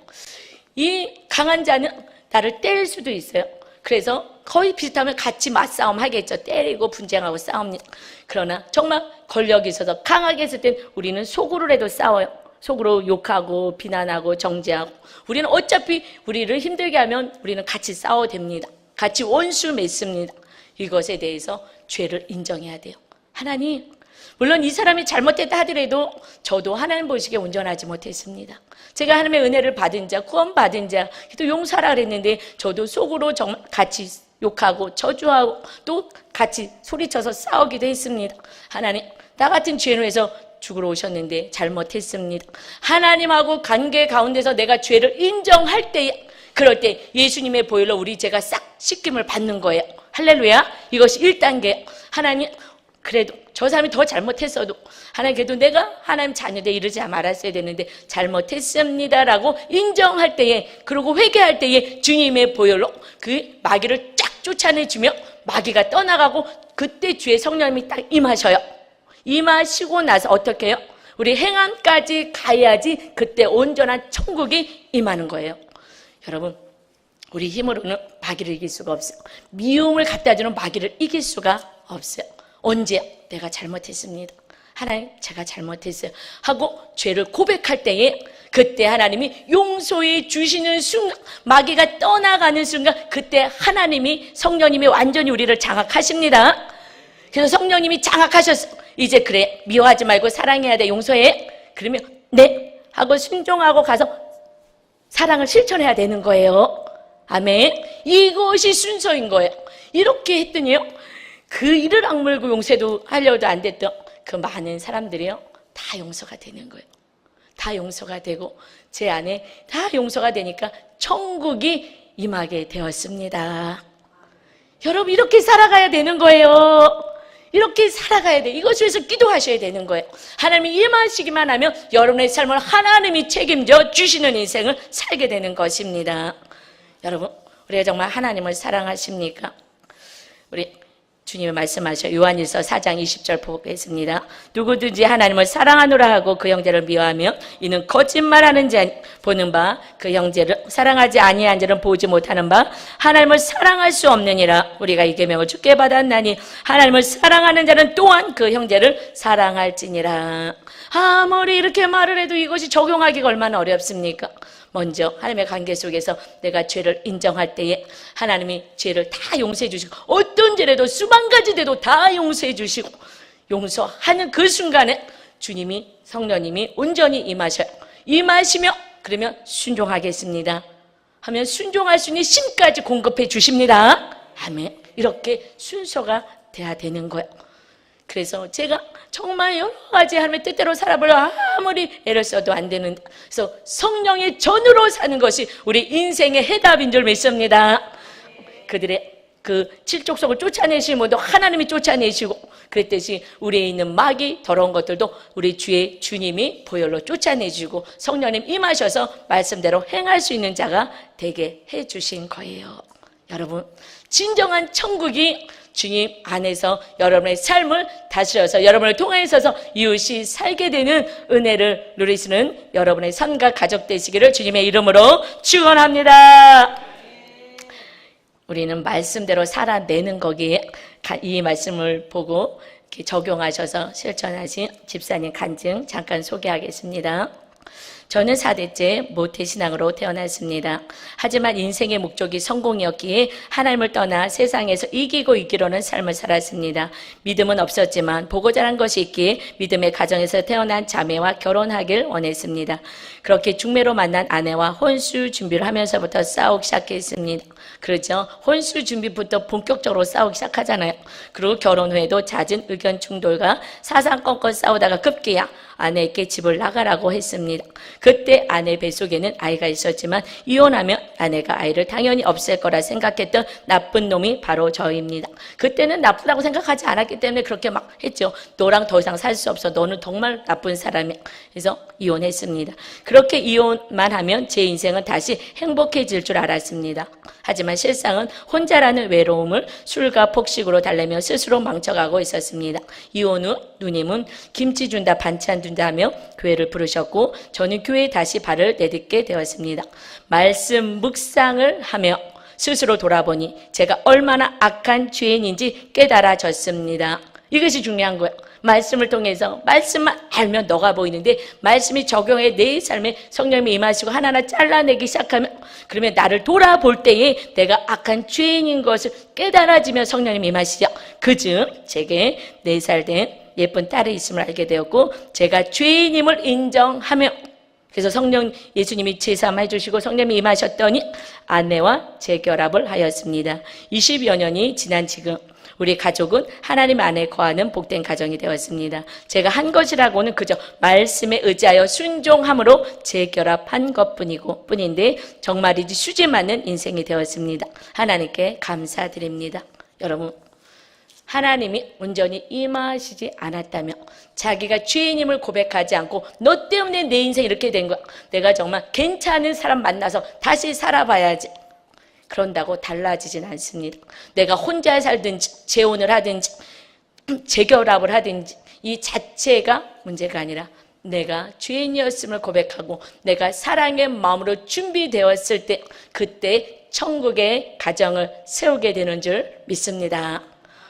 이 강한 자는 나를 때릴 수도 있어요. 그래서 거의 비슷하면 같이 맞싸움 하겠죠. 때리고 분쟁하고 싸웁니다. 그러나 정말 권력이 있어서 강하게 했을 땐 우리는 속으로라도 싸워요. 속으로 욕하고 비난하고 정죄하고. 우리는 어차피 우리를 힘들게 하면 우리는 같이 싸워야 됩니다. 같이 원수 맺습니다. 이것에 대해서 죄를 인정해야 돼요. 하나님, 물론 이 사람이 잘못했다 하더라도 저도 하나님 보시기에 온전하지 못했습니다. 제가 하나님의 은혜를 받은 자, 구원받은 자, 또 용서하라 그랬는데 저도 속으로 정말 같이 욕하고 저주하고 또 같이 소리쳐서 싸우기도 했습니다. 하나님, 나 같은 죄인을 위해서 죽으러 오셨는데 잘못했습니다. 하나님하고 관계 가운데서 내가 죄를 인정할 때에, 그럴 때 예수님의 보혈로 우리 죄가 싹 씻김을 받는 거예요. 할렐루야. 이것이 1단계. 하나님, 그래도 저 사람이 더 잘못했어도 하나님, 그래도 내가 하나님 자녀인데 이러지 말았어야 되는데 잘못했습니다라고 인정할 때에, 그리고 회개할 때에 주님의 보혈로 그 마귀를 쫙 쫓아내주며 마귀가 떠나가고, 그때 주의 성령님이 딱 임하셔요. 임하시고 나서 어떻게 해요? 우리 행함까지 가야지 그때 온전한 천국이 임하는 거예요. 여러분, 우리 힘으로는 마귀를 이길 수가 없어요. 미움을 갖다 주는 마귀를 이길 수가 없어요. 언제? 내가 잘못했습니다. 하나님, 제가 잘못했어요 하고 죄를 고백할 때에, 그때 하나님이 용서해 주시는 순간, 마귀가 떠나가는 순간, 그때 하나님이, 성령님이 완전히 우리를 장악하십니다. 그래서 성령님이 장악하셨어. 이제 그래, 미워하지 말고 사랑해야 돼, 용서해. 그러면 네 하고 순종하고 가서 사랑을 실천해야 되는 거예요. 아멘. 이것이 순서인 거예요. 이렇게 했더니요, 그 이를 악물고 용서도 하려도 안 됐던 그 많은 사람들이요, 다 용서가 되는 거예요. 다 용서가 되고 제 안에 다 용서가 되니까 천국이 임하게 되었습니다. 여러분, 이렇게 살아가야 되는 거예요. 이렇게 살아가야 돼. 이것을 위해서 기도하셔야 되는 거예요. 하나님이 임하시기만 하면 여러분의 삶을 하나님이 책임져 주시는 인생을 살게 되는 것입니다. 여러분, 우리가 정말 하나님을 사랑하십니까? 우리 주님이 말씀하셔. 요한일서 4장 20절 보겠습니다. 누구든지 하나님을 사랑하노라 하고 그 형제를 미워하면 이는 거짓말하는 자, 보는 바 그 형제를 사랑하지 아니한 자는 보지 못하는 바 하나님을 사랑할 수 없느니라. 우리가 이 계명을 주께 받았나니 하나님을 사랑하는 자는 또한 그 형제를 사랑할지니라. 아무리 이렇게 말을 해도 이것이 적용하기가 얼마나 어렵습니까? 먼저 하나님의 관계 속에서 내가 죄를 인정할 때에 하나님이 죄를 다 용서해 주시고, 어떤 죄라도 수만 가지 돼도 다 용서해 주시고, 용서하는 그 순간에 주님이, 성령님이 온전히 임하셔요. 임하시며 그러면 순종하겠습니다 하면 순종할 수 있는 힘까지 공급해 주십니다. 아멘. 이렇게 순서가 돼야 되는 거예요. 그래서 제가 정말 여러 가지 하나님의 뜻대로 살아보려 아무리 애를 써도 안 되는, 그래서 성령의 전으로 사는 것이 우리 인생의 해답인 줄 믿습니다. 그들의 그 칠족속을 쫓아내시는 분도 하나님이 쫓아내시고, 그랬듯이 우리에 있는 마귀 더러운 것들도 우리 주의 주님이 보혈로 쫓아내시고 성령님 임하셔서 말씀대로 행할 수 있는 자가 되게 해주신 거예요. 여러분, 진정한 천국이 주님 안에서 여러분의 삶을 다스려서 여러분을 통해서 이웃이 살게 되는 은혜를 누리시는 여러분의 삶과 가족 되시기를 주님의 이름으로 축원합니다. 우리는 말씀대로 살아내는 거기에 이 말씀을 보고 이렇게 적용하셔서 실천하신 집사님 간증 잠깐 소개하겠습니다. 저는 4대째 모태신앙으로 태어났습니다. 하지만 인생의 목적이 성공이었기에 하나님을 떠나 세상에서 이기고는 삶을 살았습니다. 믿음은 없었지만 보고 자란 것이 있기에 믿음의 가정에서 태어난 자매와 결혼하길 원했습니다. 그렇게 중매로 만난 아내와 혼수 준비를 하면서부터 싸우기 시작했습니다. 그렇죠? 혼수 준비부터 본격적으로 싸우기 시작하잖아요. 그리고 결혼 후에도 잦은 의견 충돌과 사상권권 싸우다가 급기야 아내에게 집을 나가라고 했습니다. 그때 아내 뱃속에는 아이가 있었지만 이혼하면 아내가 아이를 당연히 없앨 거라 생각했던 나쁜 놈이 바로 저입니다. 그때는 나쁘다고 생각하지 않았기 때문에 그렇게 막 했죠. 너랑 더 이상 살 수 없어. 너는 정말 나쁜 사람이야. 그래서 이혼했습니다. 그렇게 이혼만 하면 제 인생은 다시 행복해질 줄 알았습니다. 하지만 실상은 혼자라는 외로움을 술과 폭식으로 달래며 스스로 망쳐가고 있었습니다. 이혼 후 누님은 김치 준다 반찬 준다 하며 교회를 부르셨고 저는 교회에 다시 발을 내딛게 되었습니다. 말씀 묵상을 하며 스스로 돌아보니 제가 얼마나 악한 죄인인지 깨달아졌습니다. 이것이 중요한 거예요. 말씀을 통해서 말씀만 알면 너가 보이는데 말씀이 적용해 내 삶에 성령님이 임하시고 하나하나 잘라내기 시작하면 그러면 나를 돌아볼 때에 내가 악한 죄인인 것을 깨달아지며 성령님이 임하시죠. 그중 제게 4살 된 예쁜 딸이 있음을 알게 되었고 제가 죄인임을 인정하며 그래서 성령 예수님이 제사함 해주시고 성령님이 임하셨더니 아내와 재결합을 하였습니다. 20여 년이 지난 지금 우리 가족은 하나님 안에 거하는 복된 가정이 되었습니다. 제가 한 것이라고는 그저 말씀에 의지하여 순종함으로 재결합한 뿐인데 정말이지 수지 맞는 인생이 되었습니다. 하나님께 감사드립니다. 여러분, 하나님이 온전히 임하시지 않았다며 자기가 죄인임을 고백하지 않고 너 때문에 내 인생이 이렇게 된 거야. 내가 정말 괜찮은 사람 만나서 다시 살아봐야지. 그런다고 달라지진 않습니다. 내가 혼자 살든지 재혼을 하든지 재결합을 하든지 이 자체가 문제가 아니라 내가 죄인이었음을 고백하고 내가 사랑의 마음으로 준비되었을 때 그때 천국의 가정을 세우게 되는 줄 믿습니다.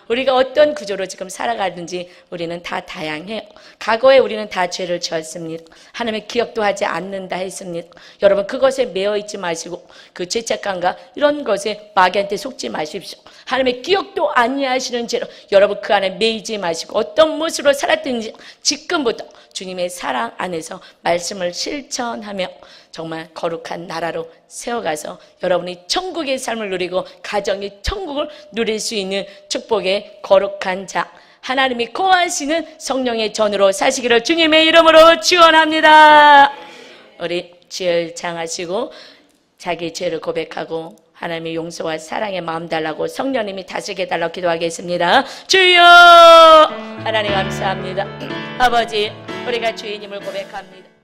우리가 어떤 구조로 지금 살아가든지 우리는 다 다양해요. 과거에 우리는 다 죄를 지었습니다. 하나님의 기억도 하지 않는다 했습니다. 여러분 그것에 매여 있지 마시고 그 죄책감과 이런 것에 마귀한테 속지 마십시오. 하나님의 기억도 아니하시는 죄로 여러분 그 안에 매이지 마시고 어떤 모습으로 살았든지 지금부터 주님의 사랑 안에서 말씀을 실천하며 정말 거룩한 나라로 세워가서 여러분이 천국의 삶을 누리고 가정이 천국을 누릴 수 있는 축복의 거룩한 자 하나님이 거하시는 성령의 전으로 사시기를 주님의 이름으로 축원합니다. 우리 죄를 장하시고 자기 죄를 고백하고 하나님의 용서와 사랑의 마음 달라고 성령님이 다스리게 달라고 기도하겠습니다. 주여 하나님 감사합니다. 아버지 우리가 죄인임을 고백합니다.